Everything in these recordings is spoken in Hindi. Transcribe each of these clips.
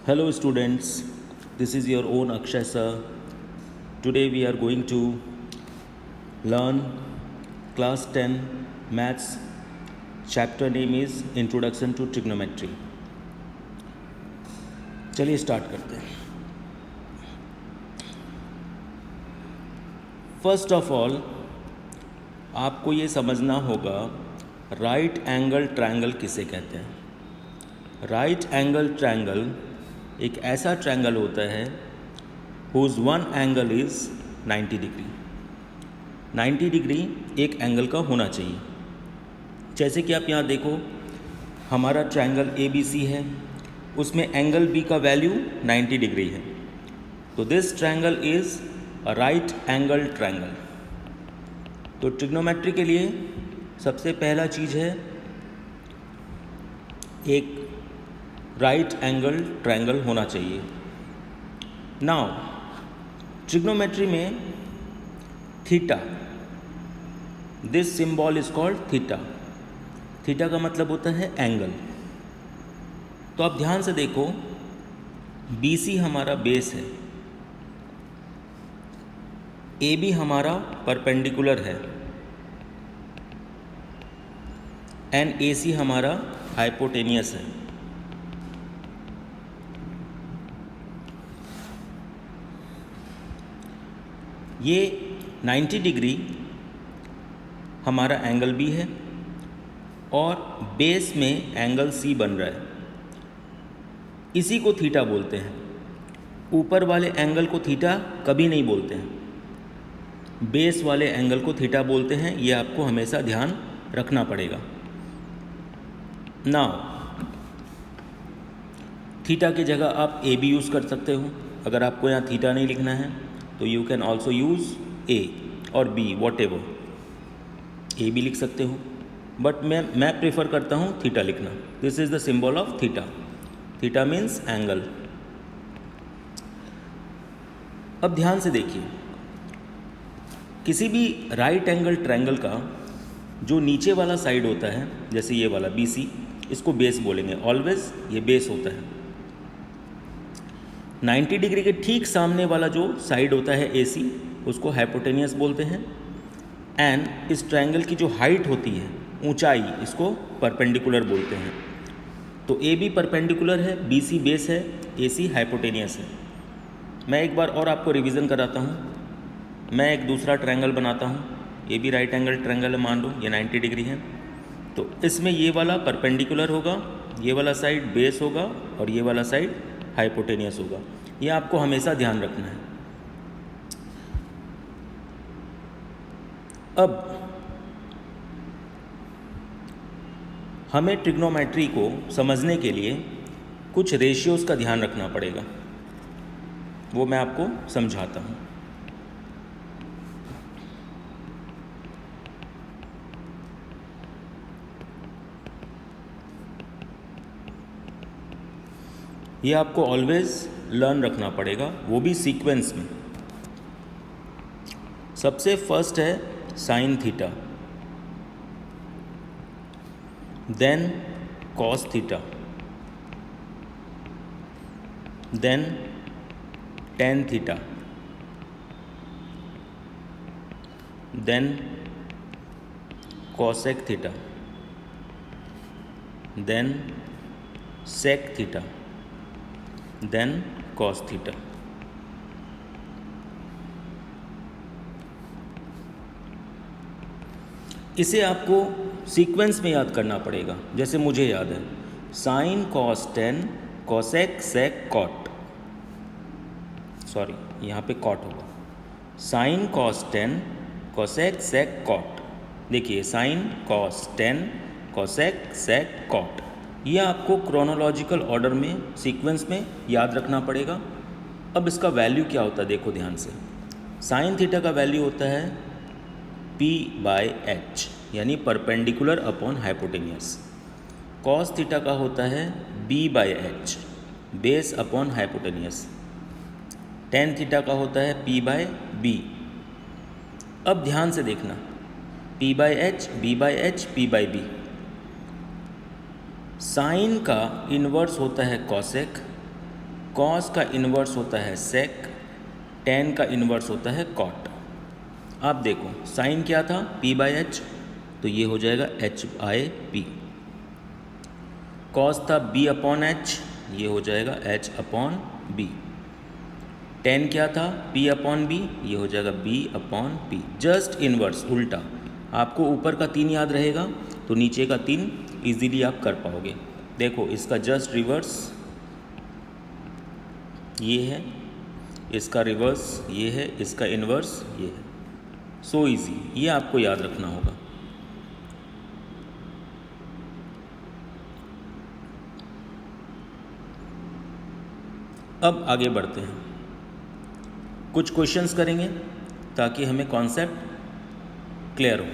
Hello students, this is your own Akshay sir. Today we are going to learn class 10 maths. Chapter name is Introduction to Trigonometry. चलिए स्टार्ट करते हैं. फर्स्ट ऑफ ऑल आपको ये समझना होगा राइट एंगल ट्रायंगल किसे कहते हैं. राइट एंगल ट्रायंगल एक ऐसा ट्रायंगल होता है whose one angle is 90 degree. 90 degree एक एंगल का होना चाहिए. जैसे कि आप यहाँ देखो, हमारा ट्रायंगल ABC है, उसमें एंगल B का वैल्यू 90 डिग्री है. तो this triangle is a right angle triangle. तो ट्रिग्नोमेट्री के लिए सबसे पहला चीज़ है एक राइट एंगल ट्रायंगल होना चाहिए. नाउ ट्रिग्नोमेट्री में theta, this symbol is called theta. Theta का मतलब होता है एंगल. तो आप ध्यान से देखो, BC हमारा बेस है, AB हमारा परपेंडिकुलर है एंड AC हमारा हाइपोटेनियस है. ये 90 डिग्री हमारा एंगल B है और बेस में एंगल C बन रहा है. इसी को थीटा बोलते हैं. ऊपर वाले एंगल को थीटा कभी नहीं बोलते हैं, बेस वाले एंगल को थीटा बोलते हैं. ये आपको हमेशा ध्यान रखना पड़ेगा. नाउ थीटा की जगह आप AB यूज़ कर सकते हो. अगर आपको यहाँ थीटा नहीं लिखना है तो you can also use A और B, वॉट एवर. A भी लिख सकते हो, बट मैं प्रेफर करता हूँ थीटा लिखना. This is the symbol of theta. Theta means angle. अब ध्यान से देखिए, किसी भी राइट एंगल ट्रायंगल का जो नीचे वाला साइड होता है, जैसे ये वाला BC, इसको बेस बोलेंगे. ऑलवेज ये बेस होता है. 90 डिग्री के ठीक सामने वाला जो साइड होता है AC, उसको हाइपोटेनियस बोलते हैं. एंड इस ट्रायंगल की जो हाइट होती है, ऊंचाई, इसको परपेंडिकुलर बोलते हैं. तो AB परपेंडिकुलर है, BC बेस है, AC हाइपोटेनियस है. मैं एक बार और आपको रिवीजन कराता हूँ. मैं एक दूसरा ट्रायंगल बनाता हूँ. ये भी राइट एंगल ट्रायंगल है, मान लो ये 90 डिग्री है. तो इसमें ये वाला परपेंडिकुलर होगा, ये वाला साइड बेस होगा और ये वाला साइड हाइपोटेनियस होगा. ये आपको हमेशा ध्यान रखना है. अब हमें ट्रिग्नोमेट्री को समझने के लिए कुछ रेशियोज़ का ध्यान रखना पड़ेगा. वो मैं आपको समझाता हूँ. ये आपको ऑलवेज लर्न रखना पड़ेगा, वो भी सीक्वेंस में. सबसे फर्स्ट है sine theta, then cos theta, then tan theta, then cosec theta, then sec theta, then cos theta. इसे आपको सीक्वेंस में याद करना पड़ेगा. जैसे मुझे याद है, sine cos 10 cosec sec cot, sorry यहाँ पे कॉट होगा. Sine cos 10 cosec sec cot. देखिए, sine cos 10 cosec sec cot. ये आपको क्रोनोलॉजिकल ऑर्डर में, सीक्वेंस में याद रखना पड़ेगा. अब इसका वैल्यू क्या होता है, देखो ध्यान से. साइन थीटा का वैल्यू होता है P/H, यानी perpendicular upon hypotenuse. Cos theta का होता है B/H, base upon hypotenuse. Tan theta का होता है P/B. अब ध्यान से देखना, P/H, B/H, P/B. साइन का इन्वर्स होता है कॉसेक कॉस का इन्वर्स होता है सेक, टेन का इन्वर्स होता है कॉट। आप देखो साइन क्या था p/h, तो ये हो जाएगा h/p। कॉस था b/h, ये हो जाएगा h/b। टेन क्या था p/b, ये हो जाएगा b/p। जस्ट इन्वर्स, उल्टा। आपको ऊपर का 3 याद रहेगा तो नीचे का 3 इजीली आप कर पाओगे। देखो इसका जस्ट रिवर्स ये है, इसका रिवर्स ये है, इसका इन्वर्स ये है। सो इजी, ये आपको याद रखना होगा। अब आगे बढ़ते हैं, कुछ क्वेश्चंस करेंगे ताकि हमें कॉन्सेप्ट क्लियर हो।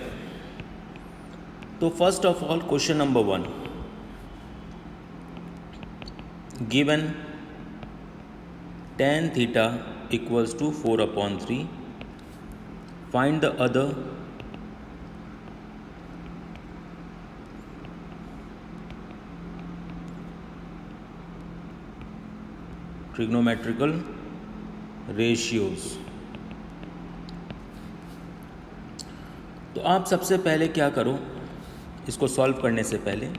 तो first of all question number 1, given tan theta equals to 4/3, find the other trigonometrical ratios। तो आप सबसे पहले क्या करो, इसको सॉल्व करने से पहले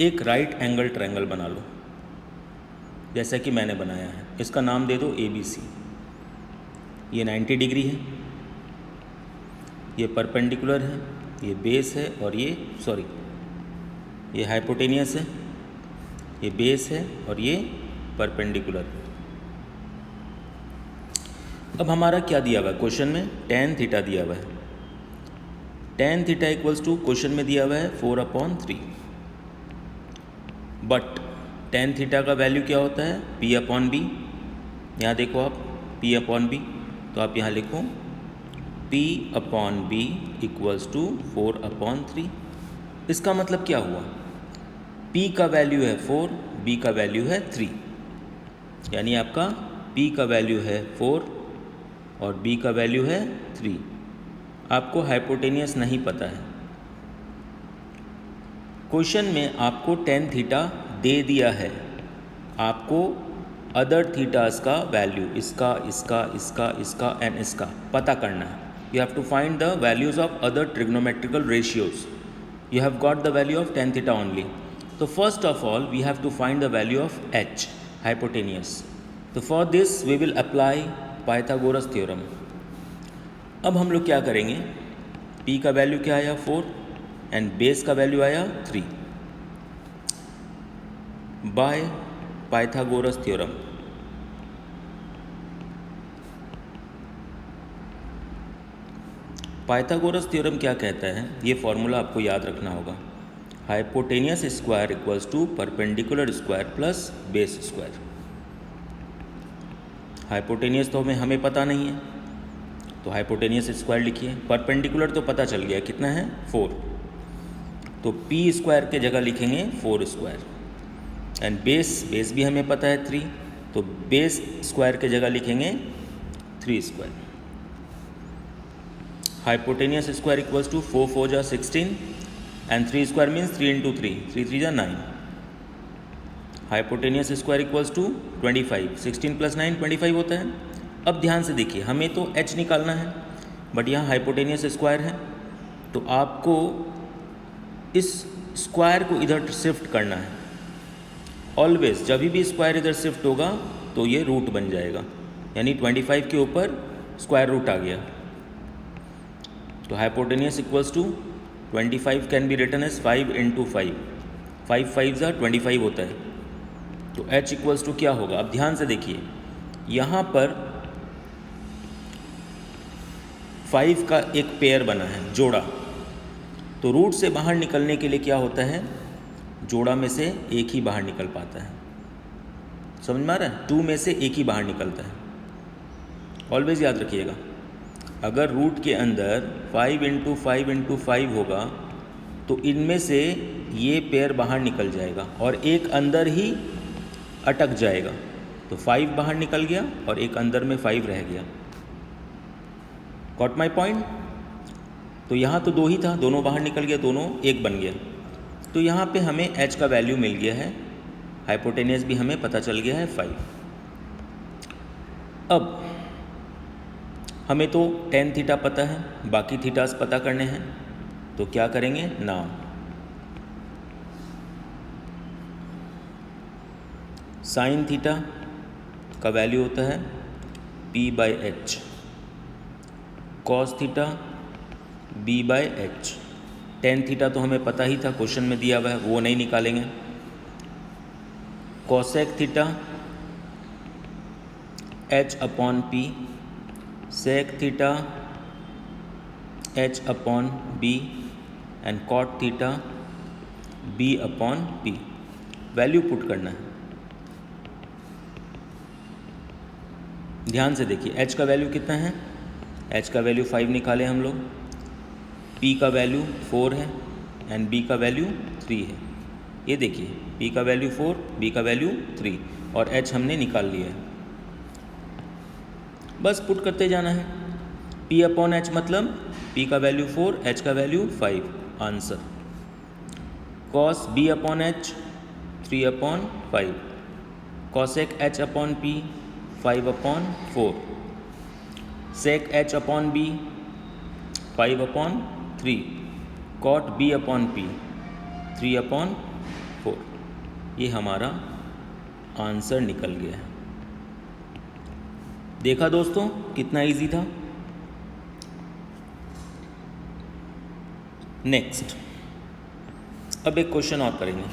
एक राइट एंगल ट्रायंगल बना लो, जैसा कि मैंने बनाया है। इसका नाम दे दो ABC। ये 90 डिग्री है, ये परपेंडिकुलर है, ये बेस है, और ये हाइपोटेनियस है, ये बेस है और ये परपेंडिकुलर है। अब हमारा क्या दिया हुआ है क्वेश्चन में, tan थीटा दिया हुआ है। tan theta equals to question में दिया हुआ है 4/3, बट tan थीटा का वैल्यू क्या होता है p/b। यहाँ देखो आप p/b, तो आप यहाँ लिखो p/b इक्वल्स टू 4/3। इसका मतलब क्या हुआ, p का वैल्यू है 4, b का वैल्यू है 3, यानी आपका p का वैल्यू है 4 और b का वैल्यू है 3। आपको हाइपोटेनियस नहीं पता है। क्वेश्चन में आपको tan थीटा दे दिया है, आपको अदर थीटास का वैल्यू, इसका एंड इसका पता करना है। You have to find the values of other trigonometrical ratios. You have got the value of tan theta only. तो first of all we have to find the value of h, hypotenuse. तो for this we will apply Pythagoras theorem. अब हम लोग क्या करेंगे, p का वैल्यू क्या आया 4 एंड बेस का वैल्यू आया 3, by Pythagoras theorem. Pythagoras theorem क्या कहता है, ये फॉर्मूला आपको याद रखना होगा, hypotenuse square equals to perpendicular square plus base square. Hypotenuse तो हमें पता नहीं है, तो हाइपोटेनियस स्क्वायर लिखिए। परपेंडिकुलर तो पता चल गया कितना है 4, तो p स्क्वायर के जगह लिखेंगे 4 स्क्वायर। एंड बेस भी हमें पता है 3, तो बेस स्क्वायर के जगह लिखेंगे 3 square. Hypotenuse square equals to 4 4 जा 16 एंड 3 स्क्वायर मीन्स 3 इंटू 3, 3 3 जा 9। Hypotenuse square equals to 25, 16 plus 9 25 होता है। अब ध्यान से देखिए, हमें तो h निकालना है, बट यहाँ हाइपोटेनियस स्क्वायर है, तो आपको इस स्क्वायर को इधर शिफ्ट करना है। ऑलवेज जब भी स्क्वायर इधर शिफ्ट होगा तो ये रूट बन जाएगा, यानी 25 के ऊपर स्क्वायर रूट आ गया। तो hypotenuse equals to 25 can be written as 5 into 5, 5 5 जा 25 होता है। तो h इक्वल्स टू क्या होगा, अब ध्यान से देखिए, यहाँ पर 5 का एक पेयर बना है, जोड़ा। तो रूट से बाहर निकलने के लिए क्या होता है, जोड़ा में से एक ही बाहर निकल पाता है। समझ में आ रहा है, 2 में से एक ही बाहर निकलता है। ऑलवेज याद रखिएगा, अगर रूट के अंदर 5 इंटू 5 इंटू 5 होगा तो इनमें से ये पेयर बाहर निकल जाएगा और एक अंदर ही अटक जाएगा। तो 5 बाहर निकल गया और एक अंदर में 5 रह गया। Got my point. तो यहाँ तो 2 ही था, दोनों बाहर निकल गया, दोनों एक बन गया। तो यहाँ पे हमें h का वैल्यू मिल गया है, हाइपोटेनियस भी हमें पता चल गया है 5। अब हमें तो टेन थीटा पता है, बाकी थीटास पता करने हैं, तो क्या करेंगे नाउ। साइन थीटा का वैल्यू होता है p/h, cos theta b/h। Tan theta तो हमें पता ही था, क्वेश्चन में दिया हुआ है, वो नहीं निकालेंगे। Cosec theta h/p, sec theta h/b and cot theta b/p। Value put करना है। ध्यान से देखिए, h का वैल्यू कितना है, h का वैल्यू 5 निकाले हम लोग, p का वैल्यू 4 है एंड b का वैल्यू 3 है। ये देखिए, p का वैल्यू 4, b का वैल्यू 3 और h हमने निकाल लिया है। बस पुट करते जाना है। p/h मतलब p का वैल्यू 4, h का value 5, answer. cos b/h 3/5, cosec h/p 5/4, sec h/b 5/3, cot b/p 3/4। ये हमारा आंसर निकल गया है। देखा दोस्तों कितना इजी था। नेक्स्ट, अब एक क्वेश्चन और करेंगे,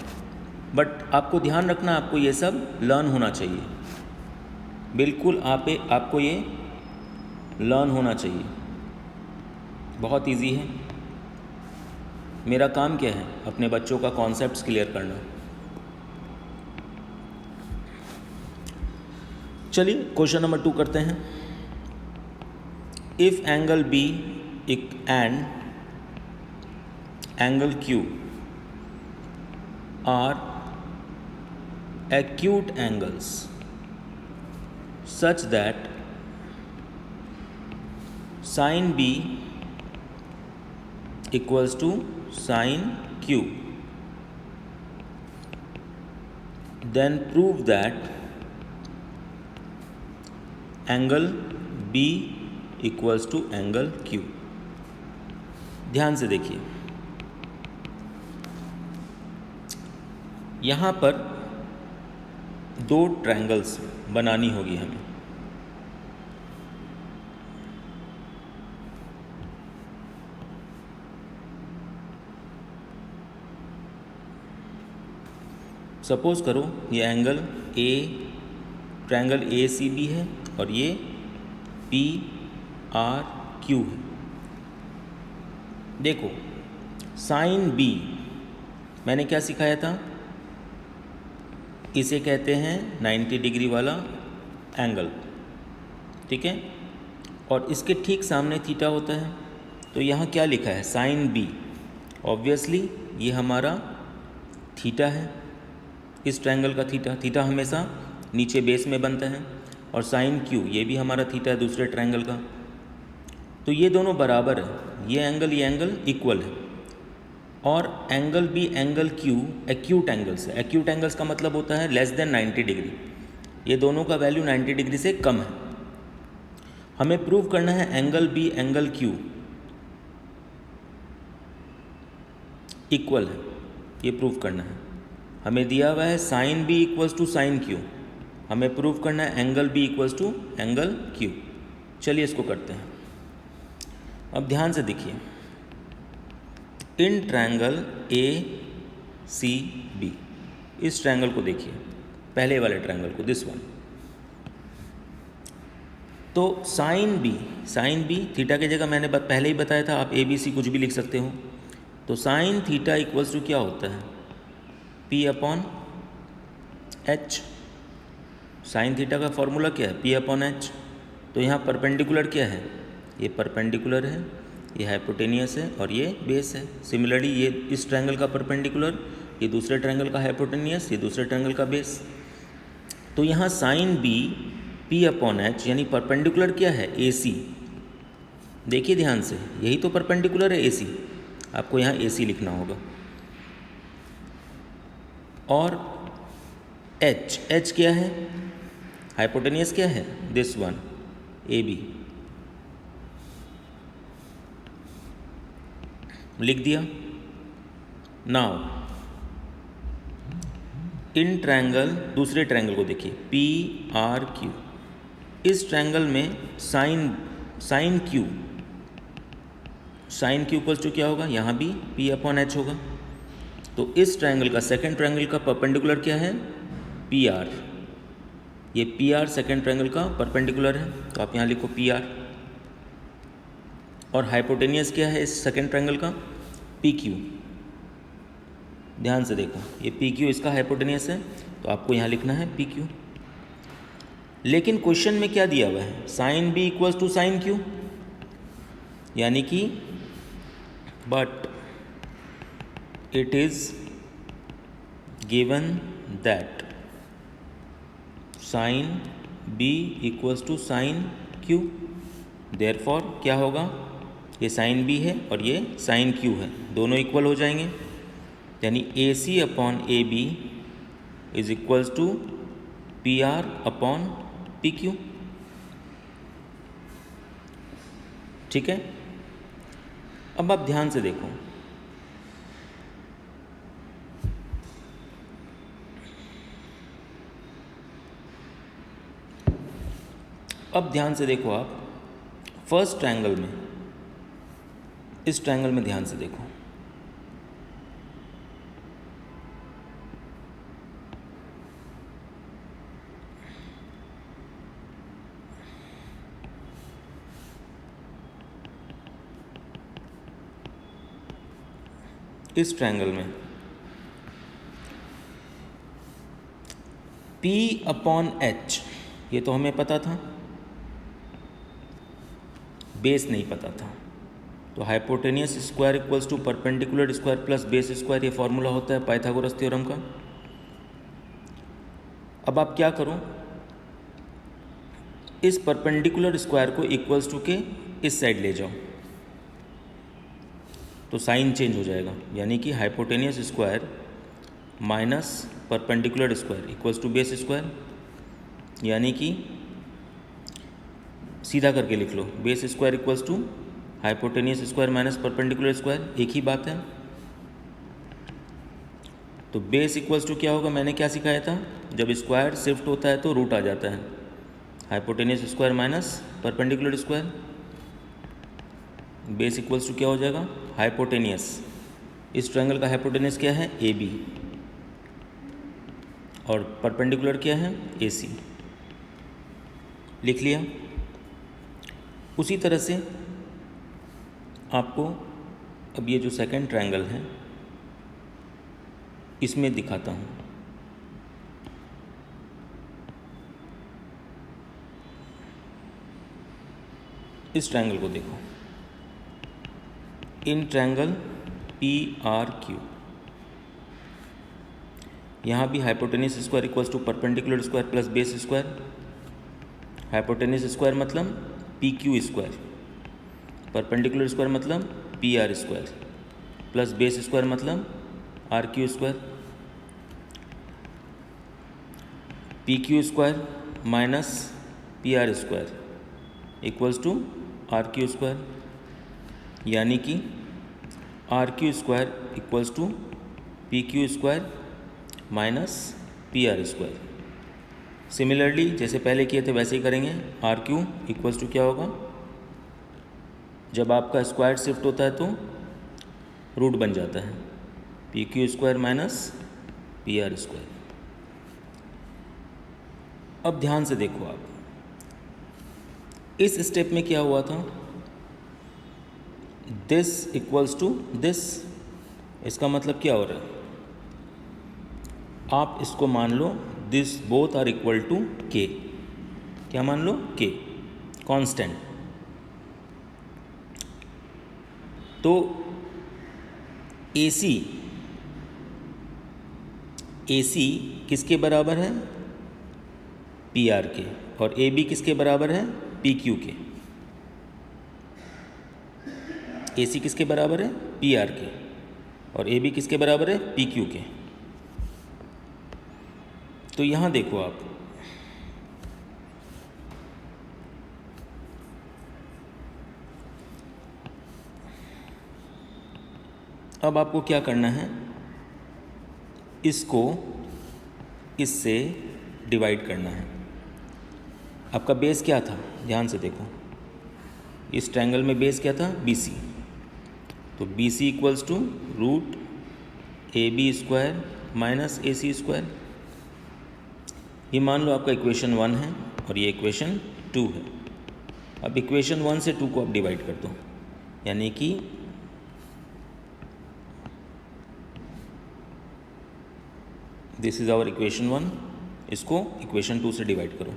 बट आपको ध्यान रखना, आपको ये सब लर्न होना चाहिए, बिल्कुल आपको ये लर्न होना चाहिए। बहुत इजी है। मेरा काम क्या है, अपने बच्चों का कॉन्सेप्ट्स क्लियर करना। चलिए क्वेश्चन नंबर 2 करते हैं। If angle B and angle Q are acute angles such that sin B equals to sin Q, then prove that angle B equals to angle Q। ध्यान से देखिए, यहाँ पर दो ट्रायंगल्स बनानी होगी हमें। सपोज करो ये एंगल ए, ट्रायंगल ACB है और ये PRQ है। देखो साइन B मैंने क्या सिखाया था, इसे कहते हैं 90 डिग्री वाला एंगल, ठीक है, और इसके ठीक सामने थीटा होता है। तो यहाँ क्या लिखा है, साइन B, ऑब्वियसली ये हमारा थीटा है, इस ट्रायंगल का थीटा हमेशा नीचे बेस में बनता है, और साइन Q ये भी हमारा थीटा है दूसरे ट्रायंगल का। तो ये दोनों बराबर है, ये एंगल इक्वल है, और angle B angle Q acute angles है। एक्यूट एंगल्स का मतलब होता है लेस देन 90 डिग्री। ये दोनों का वैल्यू 90 डिग्री से कम है। हमें प्रूव करना है angle B angle Q equal है, ये प्रूव करना है। हमें दिया हुआ है sine B equals to sine Q, हमें प्रूव करना है angle B equals to angle Q. चलिए इसको करते हैं। अब ध्यान से देखिए, इन ट्रायंगल ACB, इस ट्रायंगल को देखिए, पहले वाले ट्रायंगल को, दिस वन। तो साइन बी थीटा की जगह मैंने पहले ही बताया था, आप ABC कुछ भी लिख सकते हो। तो साइन थीटा इक्वल्स टू क्या होता है, P/H। साइन थीटा का फॉर्मूला क्या है, P/H। तो यहाँ परपेंडिकुलर क्या है, ये परपेंडिकुलर है, ये हाइपोटेनियस है और ये बेस है। सिमिलरली ये इस ट्रायंगल का परपेंडिकुलर, ये दूसरे ट्रायंगल का हाइपोटेनियस, ये दूसरे ट्रायंगल का बेस। तो यहाँ साइन B P/H यानी परपेंडिकुलर क्या है, AC। देखिए ध्यान से, यही तो परपेंडिकुलर है AC, आपको यहाँ AC लिखना होगा। और H क्या है, हाइपोटेनियस क्या है, दिस वन ए बी, लिख दिया। नाउ इन ट्रायंगल, दूसरे ट्रायंगल को देखिए पी आर क्यू, इस ट्रायंगल में साइन क्यू इक्वल्स टू क्या होगा, यहाँ भी पी अपॉन एच होगा। तो इस ट्रायंगल का, सेकंड ट्रायंगल का परपेंडिकुलर क्या है, पी आर, ये पी आर सेकेंड ट्रायंगल का परपेंडिकुलर है, तो आप यहाँ लिखो पी आर। और हाइपोटेनियस क्या है इस सेकेंड ट्रायंगल का, पी क्यू। ध्यान से देखो, ये पी क्यू इसका हाइपोटेनियस है, तो आपको यहाँ लिखना है पी क्यू। लेकिन क्वेश्चन में क्या दिया हुआ है, sine B equals to sine Q, यानी कि but it is given that sine B equals to sine Q, therefore क्या होगा, ये साइन बी है और ये साइन क्यू है, दोनों इक्वल हो जाएंगे, यानी A C upon A B is equals to P R upon P Q. ठीक है, अब आप ध्यान से देखो, अब ध्यान से देखो आप फर्स्ट ट्रायंगल में, इस ट्रायंगल में ध्यान से देखो, इस ट्रायंगल में P अपॉन H, ये तो हमें पता था, बेस नहीं पता था। तो hypotenuse square equals to perpendicular square plus base square, ये फॉर्मूला होता है पाइथागोरस थ्योरम का। अब आप क्या करो, इस परपेंडिकुलर स्क्वायर को इक्वल्स टू के इस साइड ले जाओ, तो साइन चेंज हो जाएगा, यानी कि hypotenuse square minus perpendicular square equals to base square, यानी कि सीधा करके लिख लो, base square equals to hypotenuse square minus perpendicular square, एक ही बात है। तो बेस इक्वल्स टू क्या होगा, मैंने क्या सिखाया था, जब स्क्वायर शिफ्ट होता है तो रूट आ जाता है, hypotenuse square minus perpendicular square, base equals to क्या हो जाएगा, हाइपोटेनियस, इस ट्रायंगल का हाइपोटेनियस क्या है, ए बी, और परपेंडिकुलर क्या है, ए सी, लिख लिया। उसी तरह से आपको अब ये जो सेकंड ट्रायंगल है इसमें दिखाता हूँ। इस ट्रायंगल को देखो, in triangle P R Q, यहाँ भी hypotenuse square equals to perpendicular square plus base square, hypotenuse square मतलब P Q square, perpendicular square मतलब P R square, plus base square मतलब R Q square, P Q square minus P R square equals to R Q square, यानी कि R Q square equals to P Q square minus P R square. Similarly जैसे पहले किए थे वैसे ही करेंगे, आर क्यू इक्वल्स टू क्या होगा, जब आपका स्क्वायर शिफ्ट होता है तो रूट बन जाता है, P Q square minus P R square. अब ध्यान से देखो आप, इस स्टेप में क्या हुआ था, दिस इक्वल्स टू दिस, इसका मतलब क्या हो रहा है, आप इसको मान लो this both are equal to K, क्या मान लो, के कांस्टेंट। तो AC किसके बराबर है, PR के, और AB किसके बराबर है, PQ के। AC किसके बराबर है, PR के, और AB किसके बराबर है, PQ के। तो यहाँ देखो आप, अब आपको क्या करना है, इसको इससे डिवाइड करना है। आपका बेस क्या था, ध्यान से देखो, इस ट्रायंगल में बेस क्या था, BC। तो BC equals to root AB square minus AC square. ये मान लो आपका इक्वेशन 1 है और ये इक्वेशन 2 है। अब इक्वेशन 1 से 2 को आप डिवाइड कर दो, यानी कि दिस इज आवर इक्वेशन 1, इसको इक्वेशन 2 से डिवाइड करो,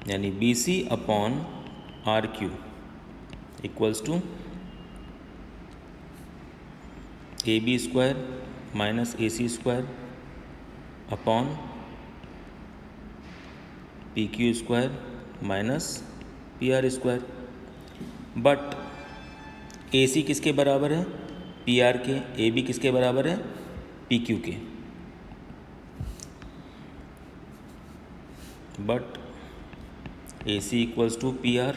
यानी BC upon RQ equals to AB square minus AC square upon PQ square minus PR square. But AC किसके बराबर है, PR के, AB किसके बराबर है, PQ के। But AC equals to PR,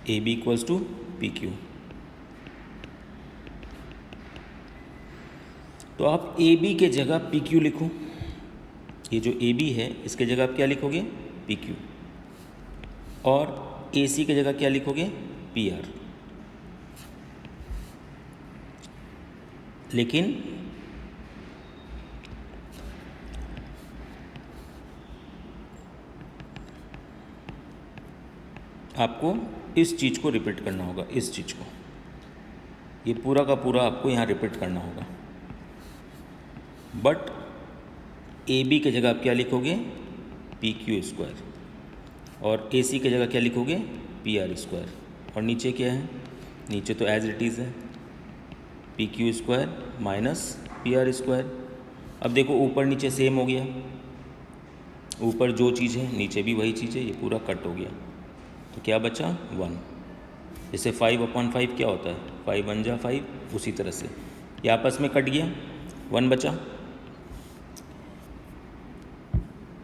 AB equals to PQ। तो आप AB के जगह PQ लिखो, ये जो AB है इसके जगह आप क्या लिखोगे, PQ, और AC के जगह क्या लिखोगे, PR। लेकिन आपको इस चीज़ को रिपीट करना होगा, इस चीज़ को, ये पूरा का पूरा आपको यहाँ रिपीट करना होगा। बट AB के जगह आप क्या लिखोगे, PQ स्क्वायर, और AC के जगह क्या लिखोगे, PR स्क्वायर। और नीचे क्या है, नीचे तो एज इट इज़ है, PQ square minus PR square. अब देखो ऊपर नीचे सेम हो गया, ऊपर जो चीज़ है नीचे भी वही चीज़ है, ये पूरा कट हो गया। तो क्या बचा, 1। जैसे 5/5 क्या होता है, 5 1 जा 5, उसी तरह से ये आपस में कट गया, 1 बचा।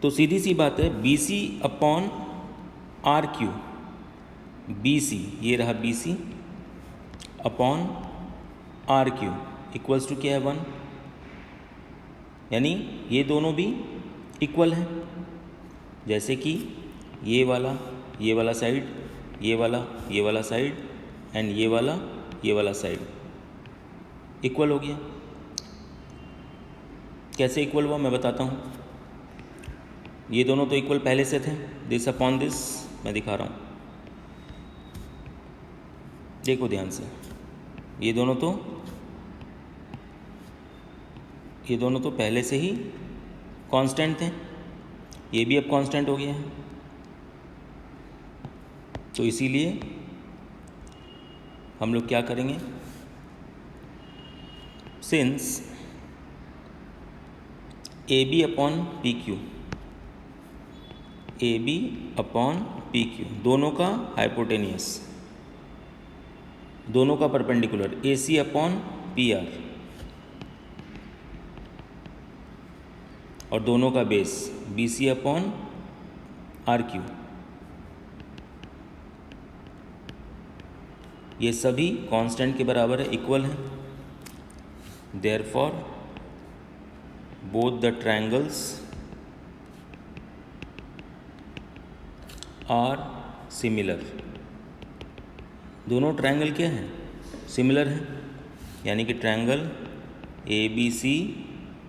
तो सीधी सी बात है, BC अपॉन RQ, BC ये रहा BC upon RQ equals to क्या है, 1। यानी ये दोनों भी इक्वल हैं, जैसे कि ये वाला साइड, ये वाला साइड एंड ये वाला साइड इक्वल हो गया। कैसे इक्वल हुआ मैं बताता हूँ। ये दोनों तो इक्वल पहले से थे, दिस अपॉन दिस मैं दिखा रहा हूँ, देखो ध्यान से, ये दोनों तो पहले से ही कांस्टेंट थे, ये भी अब कांस्टेंट हो गया है। तो इसीलिए हम लोग क्या करेंगे, सिंस AB अपॉन PQ दोनों का हाइपोटेनियस, दोनों का परपेंडिकुलर, AC अपॉन PR, और दोनों का बेस BC अपॉन RQ, ये सभी कांस्टेंट के बराबर है, इक्वल है। Therefore both the triangles are similar. दोनों ट्रायंगल क्या हैं, सिमिलर हैं। यानी कि triangle ABC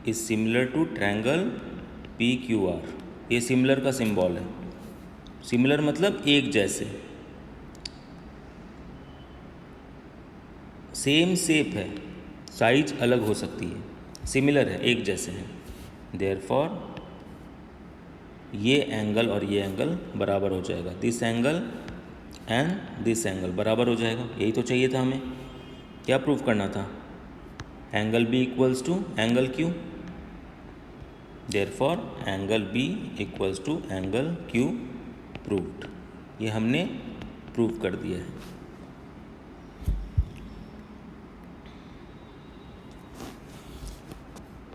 is similar to triangle PQR। ये सिमिलर का सिंबल है। सिमिलर मतलब एक जैसे, सेम शेप है, साइज अलग हो सकती है, सिमिलर है, एक जैसे हैं। देयरफॉर ये एंगल और ये एंगल बराबर हो जाएगा, this angle and this angle बराबर हो जाएगा। यही तो चाहिए था हमें। क्या प्रूव करना था, angle B equals to angle Q। Therefore angle B equals to angle Q proved. ये हमने प्रूव कर दिया है।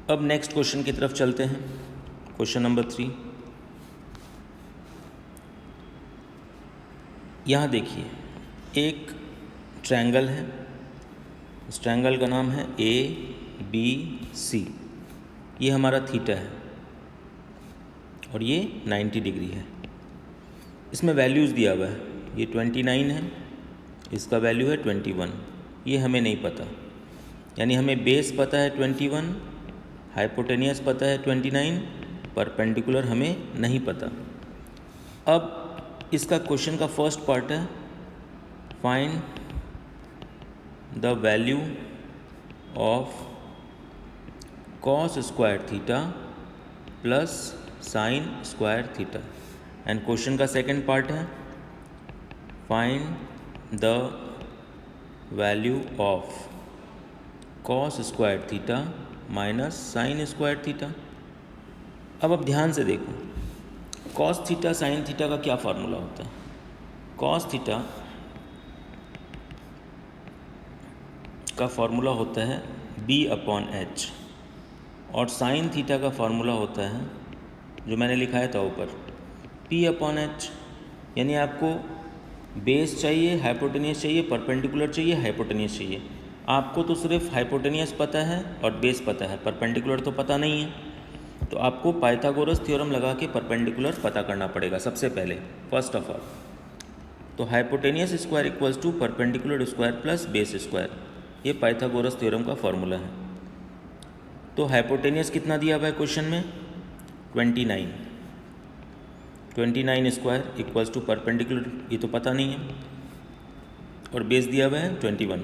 अब नेक्स्ट क्वेश्चन की तरफ चलते हैं। Question number 3। यहाँ देखिए, एक ट्रायंगल है, इस ट्रायंगल का नाम है ABC। ये हमारा थीटा है और ये 90 डिग्री है। इसमें वैल्यूज़ दिया हुआ है, ये 29 है, इसका वैल्यू है 21। ये हमें नहीं पता, यानी हमें बेस पता है 21, हाइपोटेनियस पता है 29, परपेंडिकुलर हमें नहीं पता। अब इसका क्वेश्चन का फर्स्ट पार्ट है find the value of cos square theta plus sine square theta. And question का सेकंड पार्ट है find the value of cos square theta minus sine square theta. अब आप ध्यान से देखो, कॉस थीटा साइन थीटा का क्या फार्मूला होता है। कॉस थीटा का फार्मूला होता है B/H और साइन थीटा का फार्मूला होता है जो मैंने लिखाया था ऊपर P/H। यानी आपको बेस चाहिए, हाइपोटेनियस चाहिए, परपेंडिकुलर चाहिए, हाइपोटेनियस चाहिए। आपको तो सिर्फ हाइपोटेनियस पता है और बेस पता है, परपेंडिकुलर तो पता नहीं है। तो आपको पाइथागोरस थ्योरम लगा के परपेंडिकुलर पता करना पड़ेगा सबसे पहले, फर्स्ट ऑफ ऑल। तो hypotenuse square equals to perpendicular square plus base square, ये पाइथागोरस थ्योरम का फॉर्मूला है। तो हाइपोटेनियस कितना दिया हुआ है क्वेश्चन में 29, 29 स्क्वायर इक्वल्स टू परपेंडिकुलर, ये तो पता नहीं है, और बेस दिया हुआ है 21।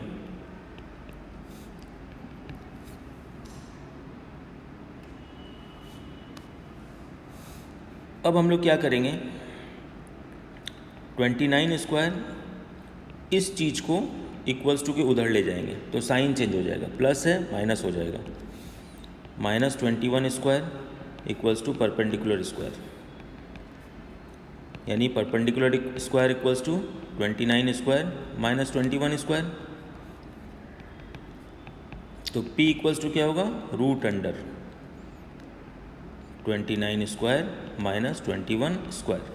अब हम लोग क्या करेंगे, 29 स्क्वायर इस चीज़ को इक्वल्स टू के उधर ले जाएंगे तो साइन चेंज हो जाएगा, प्लस है माइनस हो जाएगा, minus 21 square equals to perpendicular square, यानी perpendicular square equals to 29 square minus 21 square. तो P इक्वल्स टू क्या होगा, root under 29 square minus 21 square.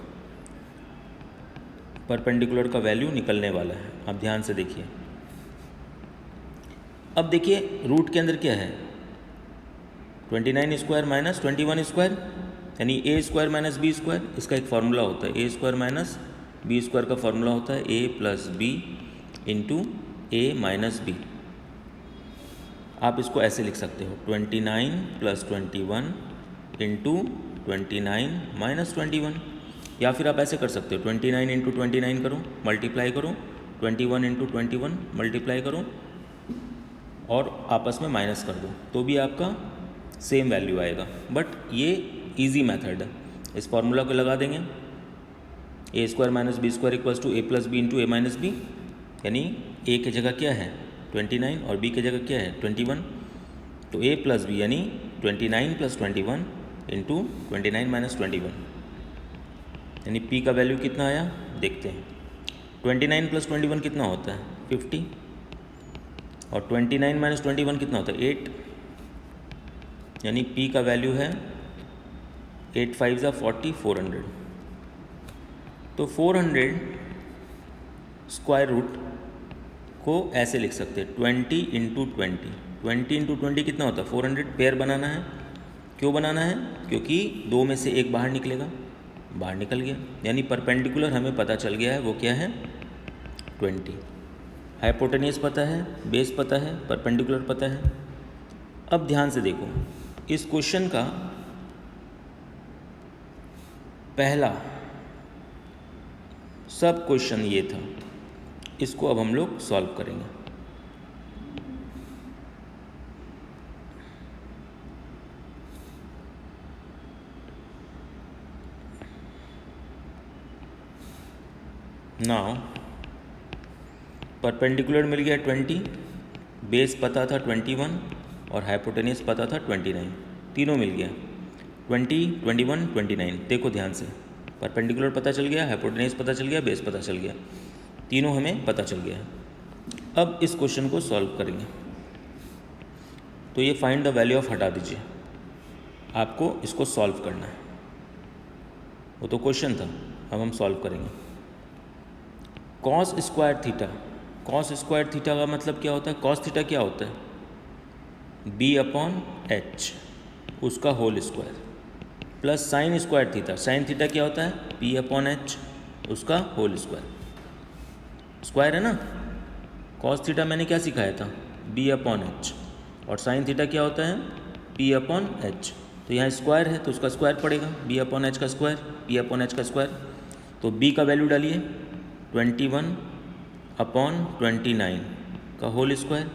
Perpendicular का वैल्यू निकलने वाला है, आप ध्यान से देखिए। अब देखिए रूट के अंदर क्या है, 29 स्क्वायर माइनस 21 स्क्वायर, यानी ए स्क्वायर माइनस बी स्क्वायर। इसका एक फार्मूला होता है, ए स्क्वायर माइनस बी स्क्वायर का फार्मूला होता है ए plus B into A minus B. आप इसको ऐसे लिख सकते हो 29 प्लस 21 इंटू 29 माइनस 21, या फिर आप ऐसे कर सकते हो 29 इंटू 29 करो, मल्टीप्लाई करो, 21 इंटू 21 मल्टीप्लाई करो और आपस में माइनस कर दो, तो भी आपका सेम वैल्यू आएगा। बट ये इजी मेथड है, इस फार्मूला को लगा देंगे A square minus B square equals to A plus B into A minus B, यानी ए की जगह क्या है 29 और बी की जगह क्या है 21। तो ए प्लस बी यानी 29 प्लस 21 इंटू 29 माइनस 21, यानी पी का वैल्यू कितना आया देखते हैं। 29 प्लस 21 कितना होता है 50, और 29 माइनस 21 कितना होता है 8, यानी पी का वैल्यू है 8 5 ज़ा 40, 400। तो 400 स्क्वायर रूट को ऐसे लिख सकते हैं 20 इंटू 20, 20 इंटू 20 कितना होता है 400। पेयर बनाना है, क्यों बनाना है, क्योंकि दो में से एक बाहर निकलेगा, बाहर निकल गया, यानी परपेंडिकुलर हमें पता चल गया है वो क्या है 20। हाइपोटेनियस पता है, बेस पता है, परपेंडिकुलर पता है। अब ध्यान से देखो, इस क्वेश्चन का पहला सब क्वेश्चन ये था, इसको अब हम लोग सॉल्व करेंगे। नाउ परपेंडिकुलर मिल गया 20, बेस पता था 21 और हाइपोटेनियस पता था 29, तीनों मिल गया 20, 21, 29। देखो ध्यान से, परपेंडिकुलर पता चल गया, हाइपोटेनियस पता चल गया, बेस पता चल गया, तीनों हमें पता चल गया। अब इस क्वेश्चन को सॉल्व करेंगे। तो ये फाइंड द वैल्यू ऑफ हटा दीजिए, आपको इसको सॉल्व करना है, वो तो क्वेश्चन था, अब हम सॉल्व करेंगे। Cos square theta, cos square theta का मतलब क्या होता है? कॉस थीटा क्या होता है? बी अपॉन एच उसका whole square, plus sine square theta, sine theta क्या होता है? पी अपॉन एच उसका होल स्क्वायर, स्क्वायर है ना। कॉस थीटा मैंने क्या सिखाया था? बी अपॉन एच, और साइन थीटा क्या होता है? P upon H. तो यहाँ स्क्वायर है तो उसका स्क्वायर पड़ेगा, बी अपॉन एच का स्क्वायर, पी अपॉन एच का स्क्वायर। तो बी का वैल्यू डालिए 21 अपॉन 29 का होल स्क्वायर,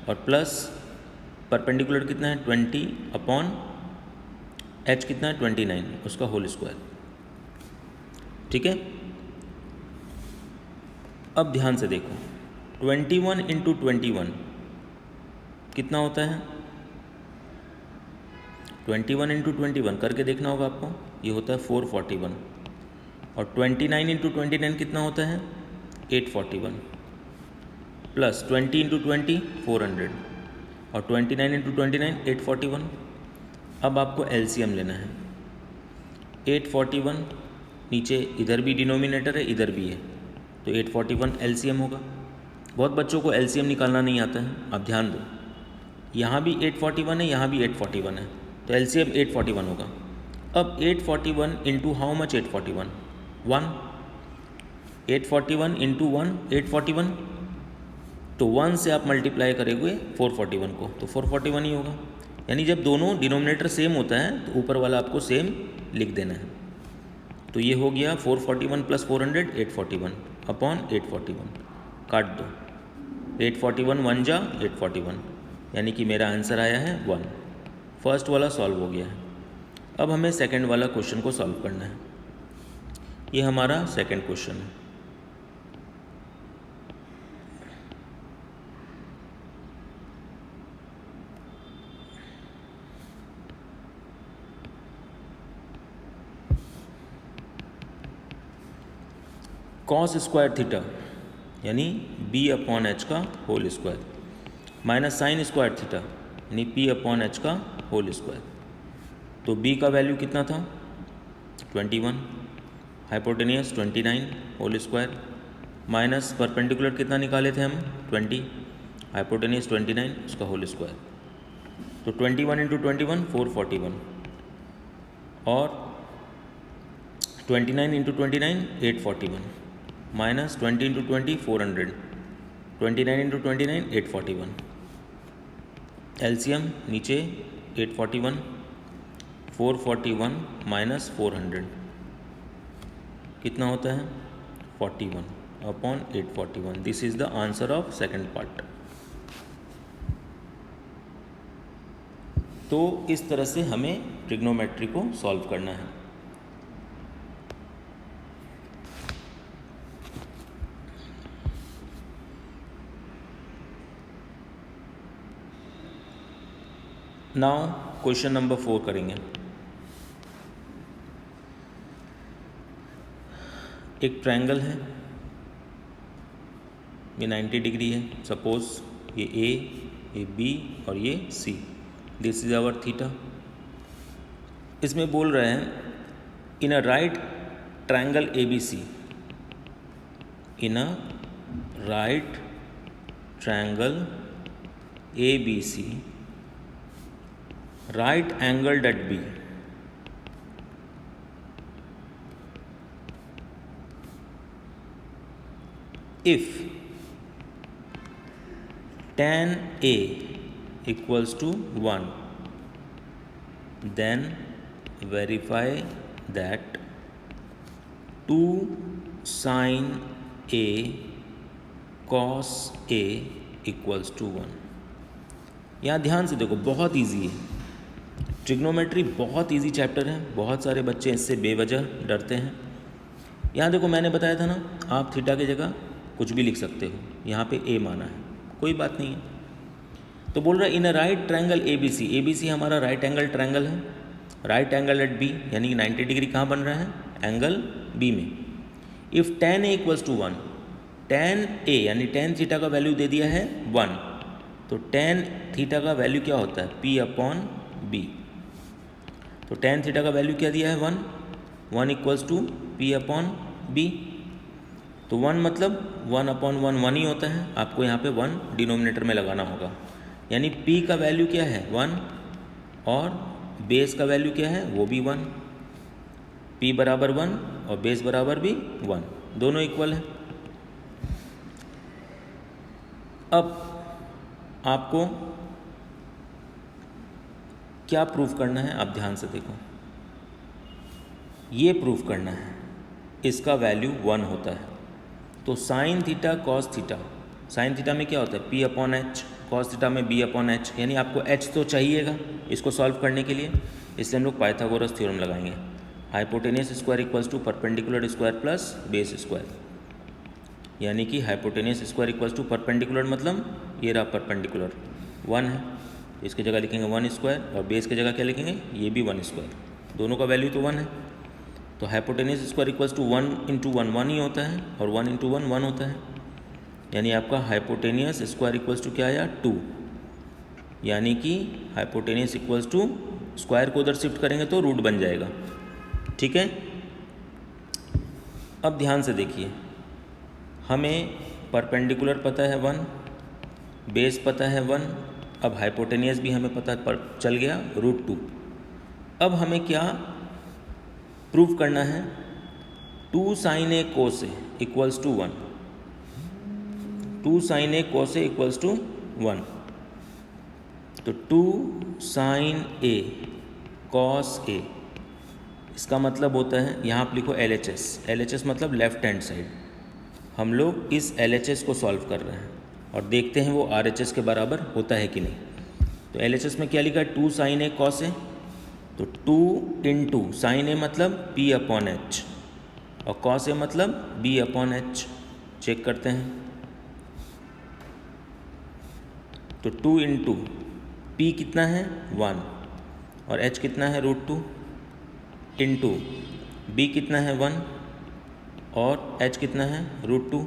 और प्लस परपेंडिकुलर कितना है? 20 अपॉन एच कितना है? 29 उसका होल स्क्वायर। ठीक है, अब ध्यान से देखो, 21 इंटू 21 कितना होता है? 21 इंटू 21 करके देखना होगा आपको, ये होता है 441, और 29 इंटू 29 कितना होता है? 841, प्लस 20 इंटू 20 400, और 29 इंटू 29 841। अब आपको एलसीएम लेना है। 841 नीचे इधर भी डिनोमिनेटर है, इधर भी है, तो 841 एलसीएम होगा। बहुत बच्चों को एलसीएम निकालना नहीं आता है, आप ध्यान दो, यहाँ भी 841 है, यहाँ भी 841 है, तो एलसीएम 841 होगा। अब 841 इंटू हाउ मच? 841 1, 841 इंटू 1 841, तो 1 से आप मल्टीप्लाई करेंगे 441 को, तो 441 ही होगा। यानी जब दोनों डिनोमिनेटर सेम होता है तो ऊपर वाला आपको सेम लिख देना है। तो ये हो गया 441 प्लस 400 841 अपॉन 841, काट दो, 841 1 जा 841, यानी कि मेरा आंसर आया है 1। फर्स्ट वाला सॉल्व हो गया है। अब हमें सेकंड वाला क्वेश्चन को सॉल्व करना है। ये हमारा सेकंड क्वेश्चन है। कॉस स्क्वायर थीटा यानी बी अपॉन एच का whole square, minus sine square theta यानी पी अपॉन एच का होल स्क्वायर। तो बी का वैल्यू कितना था? 21, hypotenuse 29 whole square, minus perpendicular कितना निकाले थे हम? 20, हाइपोटेनियस 29 उसका होल स्क्वायर। तो 21 इंटू 21 441, और 29 into 29 841, minus 20 into 20 400, 29 into 29 841, LCM नीचे 841 441 माइनस 400 कितना होता है? 41 upon 841। This is the answer of second part. तो इस तरह से हमें ट्रिग्नोमेट्री को सॉल्व करना है। नाउ क्वेश्चन नंबर 4 करेंगे। एक ट्रायंगल है, ये 90 डिग्री है, सपोज ये ए, ये बी और ये C, this is our theta. इसमें बोल रहे हैं in a right triangle A B C, in a right triangle A B C, right angled at B, if tan A equals to 1, then verify that 2 sin A cos A equals to 1। यहाँ ध्यान से देखो, बहुत इजी है। ट्रिग्नोमेट्री बहुत इजी चैप्टर है, बहुत सारे बच्चे इससे बेवजह डरते हैं। यहाँ देखो, मैंने बताया था ना, आप थीटा की जगह कुछ भी लिख सकते हो, यहाँ पे ए माना है, कोई बात नहीं है। तो बोल रहा है in a right triangle A B C, A B C हमारा राइट एंगल ट्रायंगल है, राइट एंगल एट बी, यानी 90 डिग्री कहाँ बन रहा है? एंगल बी में। If tan A equals to 1, tan A यानी tan थीटा का वैल्यू दे दिया है 1, तो tan थीटा का वैल्यू क्या होता है? P upon B. तो tan थीटा का वैल्यू क्या दिया है? 1 equals to P upon B. तो 1 मतलब 1/1 1 ही होता है, आपको यहाँ पे 1 डिनोमिनेटर में लगाना होगा। यानी p का वैल्यू क्या है 1 और बेस का वैल्यू क्या है वो भी 1, p बराबर 1 और बेस बराबर भी 1, दोनों इक्वल है। अब आपको क्या प्रूफ करना है, आप ध्यान से देखो। ये प्रूफ करना है इसका वैल्यू 1 होता है, तो sine theta cos theta, sine theta में क्या होता है p/h, कॉस थीटा में b/h, यानी आपको h तो चाहिएगा इसको सॉल्व करने के लिए, इसलिए हम लोग पाइथागोरस थ्योरम लगाएंगे। Hypotenuse square equals to perpendicular square plus base square, यानी कि hypotenuse square equals to perpendicular मतलब ये रहा परपेंडिकुलर 1 है, इसकी जगह लिखेंगे 1 स्क्वायर और बेस की जगह क्या लिखेंगे ये भी 1 स्क्वायर, दोनों का वैल्यू तो 1 है। तो हाइपोटेनियस स्क्वायर इक्वल्स टू 1 × 1 1 ही होता है और 1 × 1 1 होता है, यानी आपका हाइपोटेनियस स्क्वायर इक्वल्स टू क्या आया 2, यानी कि हाइपोटेनियस इक्वल्स टू स्क्वायर को उधर शिफ्ट करेंगे तो रूट बन जाएगा। ठीक है, अब ध्यान से देखिए, हमें परपेंडिकुलर पता है 1, बेस पता है 1, अब हाइपोटेनियस भी हमें पता पर चल गया √2। अब हमें क्या प्रूव करना है, 2 sin a cos a equals to 1, 2 sin a cos a equals to 1, तो 2 sin a cos a इसका मतलब होता है, यहाँ आप लिखो LHS, LHS मतलब लेफ्ट हैंड साइड। हम लोग इस LHS को सॉल्व कर रहे हैं और देखते हैं वो RHS के बराबर होता है कि नहीं। तो LHS में क्या लिखा है 2 sin a cos a, तो 2 × sin a मतलब p/h और cos a मतलब b/h, चेक करते हैं। तो 2 × p कितना है 1 और h कितना है √2 इंटू b कितना है 1 और h कितना है √2,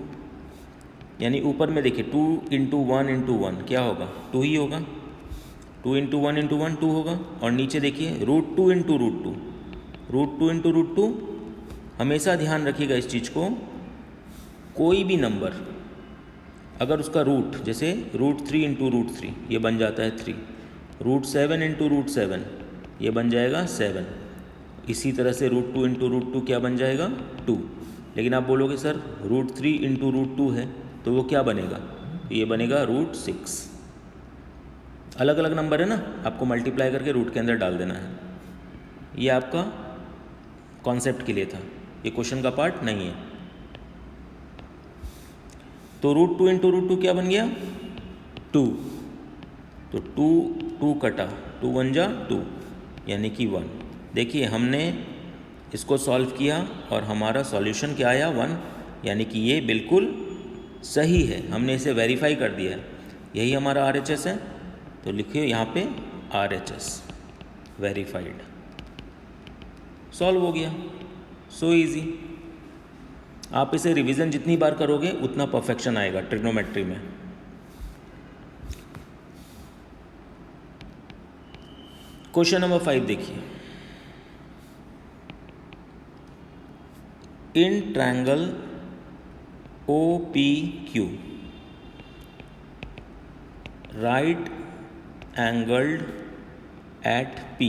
यानी ऊपर में देखिए 2 × 1 × 1 क्या होगा 2 ही होगा, 2 × 1 × 1 2 होगा, और नीचे देखिए √2 × √2, √2 × √2। हमेशा ध्यान रखिएगा इस चीज़ को, कोई भी नंबर अगर उसका रूट जैसे √3 × √3 ये बन जाता है 3, √7 × √7 ये बन जाएगा 7, इसी तरह से √2 × √2 क्या बन जाएगा 2। लेकिन आप बोलोगे सर √3 × √2 है तो वो क्या बनेगा, ये बनेगा √6। अलग अलग नंबर है ना, आपको मल्टीप्लाई करके रूट के अंदर डाल देना है। ये आपका कॉन्सेप्ट के लिए था, ये क्वेश्चन का पार्ट नहीं है। तो √2 × √2 क्या बन गया 2, तो 2 कटा 2 1 जा 2 यानी कि 1। देखिए हमने इसको सॉल्व किया और हमारा सॉल्यूशन क्या आया 1, यानी कि ये बिल्कुल सही है, हमने इसे वेरीफाई कर दिया है, यही हमारा RHS है। तो लिखिए यहाँ पे RHS वेरीफाइड, सॉल्व हो गया, सो इजी। आप इसे रिवीजन जितनी बार करोगे उतना परफेक्शन आएगा ट्रिग्नोमेट्री में। क्वेश्चन नंबर 5 देखिए, in triangle OPQ right angled at P,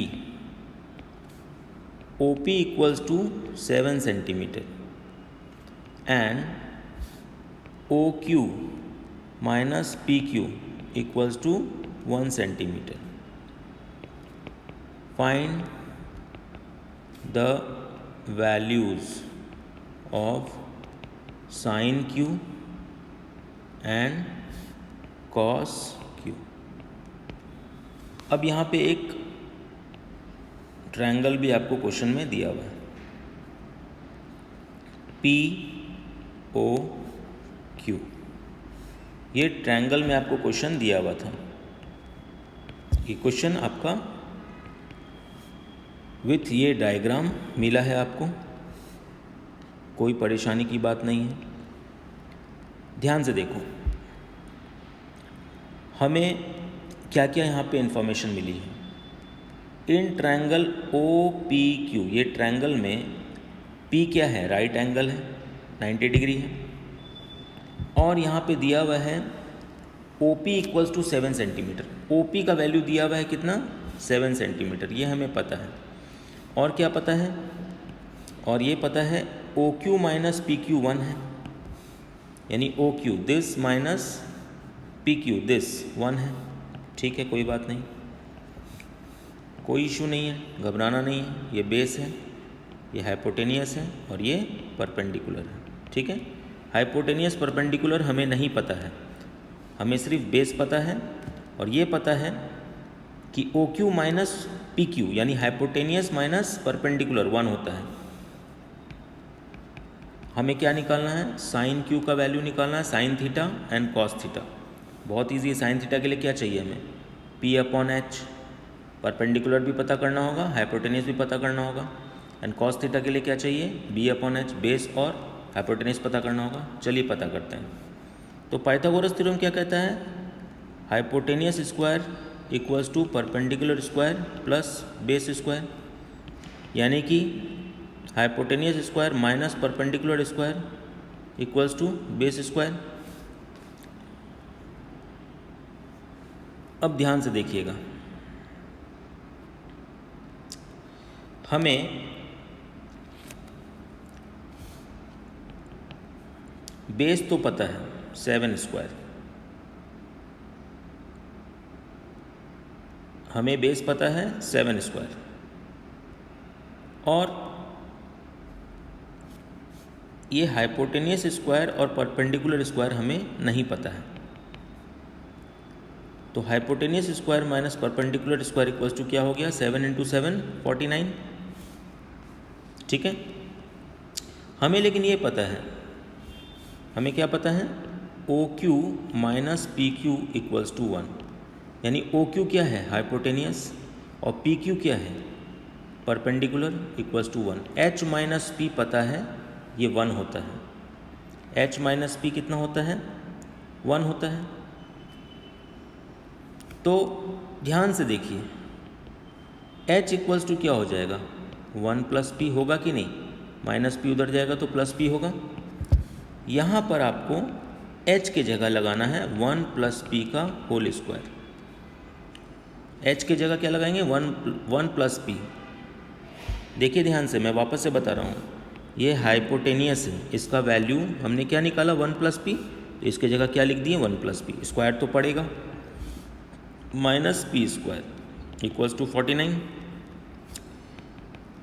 OP equals to 7 centimetre and OQ minus PQ equals to 1 centimeter. Find the values of sin Q and cos Q. अब यहाँ पे एक ट्रायंगल भी आपको क्वेश्चन में दिया हुआ है, POQ। ये ट्रायंगल में आपको क्वेश्चन दिया हुआ था, ये क्वेश्चन आपका विथ ये डायग्राम मिला है आपको, कोई परेशानी की बात नहीं है। ध्यान से देखो हमें क्या क्या यहाँ पे इंफॉर्मेशन मिली है। इन ट्रायंगल OPQ, ये ट्रायंगल में P क्या है, राइट एंगल है, 90 डिग्री है, और यहाँ पे दिया हुआ है OP equals to 7 centimetre. OP का वैल्यू दिया हुआ है कितना, 7 सेंटीमीटर, ये हमें पता है। और क्या पता है, और ये पता है OQ माइनस PQ 1 है, यानी OQ this minus PQ this 1 है। ठीक है, कोई बात नहीं, कोई इशू नहीं है, घबराना नहीं है। ये बेस है, ये हाइपोटेनियस है और ये परपेंडिकुलर है। ठीक है, हाइपोटेनियस परपेंडिकुलर हमें नहीं पता है, हमें सिर्फ बेस पता है और ये पता है कि OQ माइनस PQ यानी हाइपोटेनियस माइनस परपेंडिकुलर 1 होता है। हमें क्या निकालना है, साइन Q का वैल्यू निकालना है, sine theta and cos theta. बहुत ईजी है। साइन थीटा के लिए क्या चाहिए हमें, P/H। परपेंडिकुलर भी पता करना होगा, हाइपोटेनियस भी पता करना होगा। एंड कॉस थीटा के लिए क्या चाहिए, B/H, बेस और हाइपोटेनियस पता करना होगा। चलिए पता करते हैं। तो पाइथागोरस थ्योरम क्या कहता है, hypotenuse square equals to perpendicular square plus base square, यानी कि hypotenuse square minus perpendicular square equals to base square. अब ध्यान से देखिएगा, हमें बेस तो पता है 7 स्क्वायर, हमें बेस पता है 7 स्क्वायर, और ये हाइपोटेनियस स्क्वायर और परपेंडिकुलर स्क्वायर हमें नहीं पता है। तो hypotenuse square minus perpendicular square equals to क्या हो गया, 7 × 7 49। ठीक है, हमें लेकिन ये पता है, हमें क्या पता है, OQ minus PQ equals to 1, यानी OQ क्या है, हाइपोटेनियस, और PQ क्या है, perpendicular, equals to 1। H minus P पता है, ये 1 होता है। H माइनस P कितना होता है, 1 होता है। तो ध्यान से देखिए, H इक्वल्स टू क्या हो जाएगा, 1 + P होगा कि नहीं, माइनस P उधर जाएगा तो प्लस P होगा। यहाँ पर आपको H के जगह लगाना है 1 + P का होल स्क्वायर। H के जगह क्या लगाएंगे, 1 + P। देखिए ध्यान से, मैं वापस से बता रहा हूँ, ये हाइपोटेनियस है, इसका वैल्यू हमने क्या निकाला, 1 + P, तो इसके जगह क्या लिख दिए, 1 + P, स्क्वायर तो पड़ेगा, minus P square equals to 49।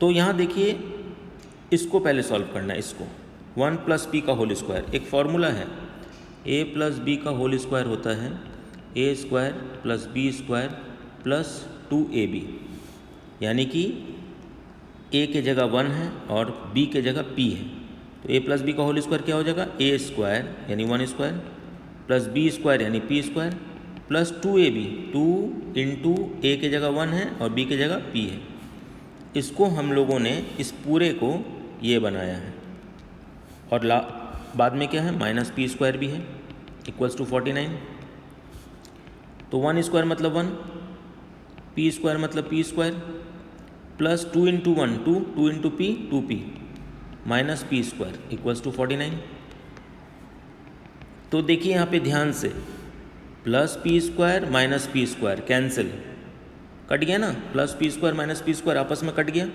तो यहाँ देखिए, इसको पहले सॉल्व करना है, इसको 1 + P का होल स्क्वायर, एक फॉर्मूला है, A + B का होल स्क्वायर होता है A² + B² + 2AB, यानी कि A के जगह 1 है और B के जगह P है, तो A + B का होल स्क्वायर क्या हो जाएगा, A² यानी 1² + B² यानी P² + 2AB, 2 × A के जगह 1 है और B के जगह P है। इसको हम लोगों ने इस पूरे को ये बनाया है, और बाद में क्या है, -P² भी है, इक्वल्स टू 49। तो 1² मतलब 1, P² मतलब P² plus 2 × 1 2, 2 × P 2P, -P² equals to 49। तो देखिए यहाँ पे ध्यान से, +P² -P² कैंसिल, कट गया ना, +P² -P² आपस में कट गया,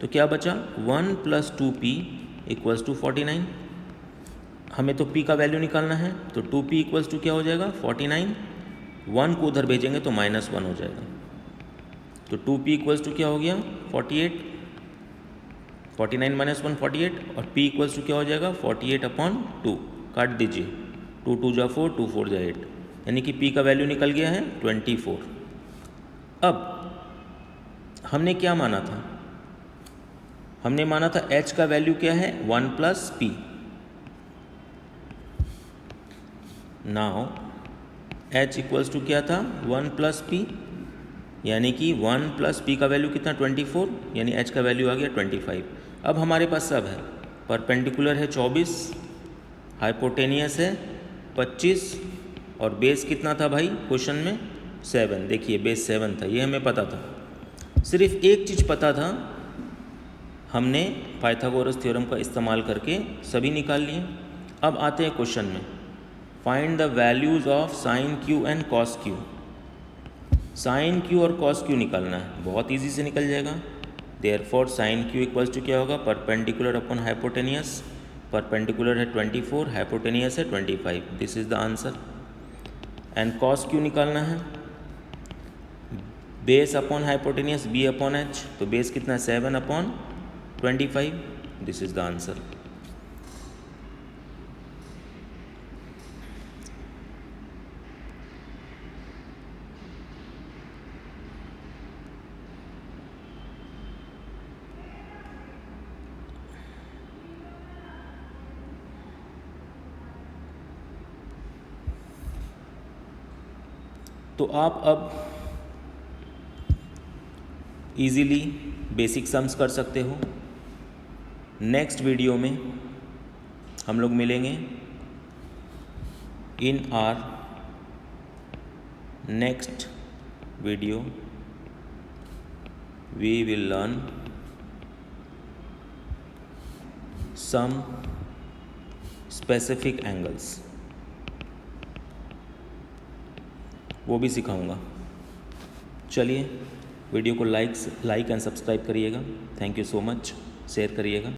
तो क्या बचा, 1 + 2P इक्वल्स टू 49। हमें तो P का वैल्यू निकालना है, तो 2P इक्वल्स टू क्या हो जाएगा, 49। 1 को उधर भेजेंगे तो -1 हो जाएगा, तो 2P इक्वल्स टू क्या हो गया, 48। 49 - 1 48, और P इक्वल्स टू क्या हो जाएगा, 48/2, काट दीजिए, 2 × 2 = 4, 2 × 4 = 8, यानी कि P का वैल्यू निकल गया है 24। अब हमने क्या माना था, हमने माना था H का वैल्यू क्या है, 1 + P। Now H equals to क्या था, 1 + P, यानी कि 1 + P का वैल्यू कितना, 24, यानी H का वैल्यू आ गया 25। अब हमारे पास सब है, परपेंडिकुलर है 24, हाइपोटेनियस है 25, और बेस कितना था भाई क्वेश्चन में, 7। देखिए बेस 7 था, ये हमें पता था। सिर्फ एक चीज़ पता था, हमने पाइथागोरस थ्योरम का इस्तेमाल करके सभी निकाल लिए। अब आते हैं क्वेश्चन में। Find the values of sine Q and cos Q. Sine Q और कॉस क्यू निकालना है, बहुत इजी से निकल जाएगा। Therefore sine Q equals to क्या होगा, परपेंडिकुलर अपॉन हाइपोटेनियस। परपेंडिकुलर है 24, हाइपोटेनियस है 25, this is the answer. And cos Q निकालना है, base upon hypotenuse B upon H, तो बेस कितना 7 upon 25, this is the answer. तो आप अब इजीली बेसिक सम्स कर सकते हो। नेक्स्ट वीडियो में हम लोग मिलेंगे in our next video. We will learn some specific angles, वो भी सिखाऊंगा। चलिए वीडियो को लाइक एंड सब्सक्राइब करिएगा। Thank you so much, share करिएगा।